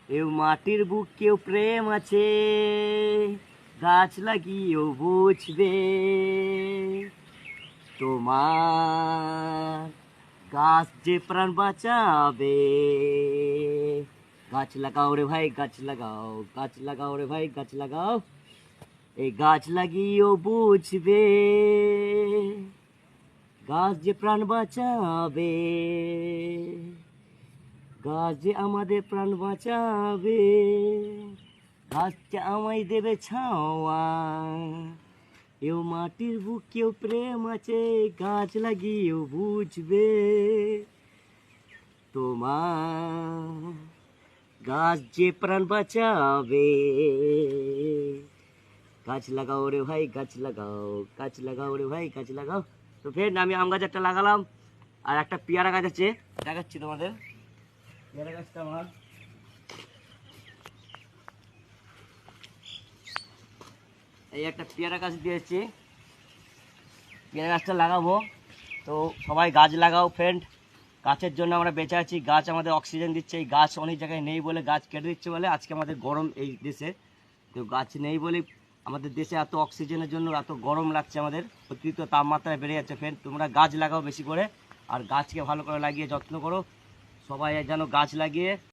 এও মাটির বুকেও প্রেম আছে, গাছ লাগিয়েও বুঝবে তোমার। গাছ যে প্রাণ বাঁচাবে। গাছ লাগাও রে ভাই, গাছ লাগাও, গাছ লাগাও রে ভাই, গাছ লাগাও। এই গাছ লাগিয়েও বুঝবে, গাছ যে প্রাণ বাঁচাবে। গাছ যে আমাদের প্রাণ বাঁচাবে, গাছ যে আমায় দেবে ছাওয়া। এও মাটির বুকেও প্রেম আছে, গাছ লাগিয়েও বুঝবে তোমার। গাছ যে প্রাণ বাঁচাবে। গাছ লাগাও রে ভাই, গাছ লাগাও, গাছ লাগাও রে ভাই, গাছ লাগাও। তো ফ্রেন্ড, আমি আম গাছ একটা লাগালাম, আর একটা পেয়ারা গাছ আছে, দেখাচ্ছি তোমাদের। পেয়ারা গাছটা আমার এই একটা পেয়ারা গাছ দিয়েছি, পেয়ারা গাছটা লাগাবো। তো সবাই গাছ লাগাও ফ্রেন্ড। গাছের জন্য আমরা বেঁচে আছি, গাছ আমাদের অক্সিজেন দিচ্ছে। এই গাছ অনেক জায়গায় নেই বলে, গাছ কেটে দিচ্ছে বলে আজকে আমাদের গরম এই দেশে। তো গাছ নেই বলে আমাদের দেশে এত অক্সিজেনের জন্য এত গরম লাগছে, আমাদের অতিরিক্ত তাপমাত্রা বেড়ে যাচ্ছে। ফ্রেন্ড, তোমরা গাছ লাগাও বেশি করে, আর গাছকে ভালো করে লাগিয়ে যত্ন করো। সবাই যেন গাছ লাগিয়ে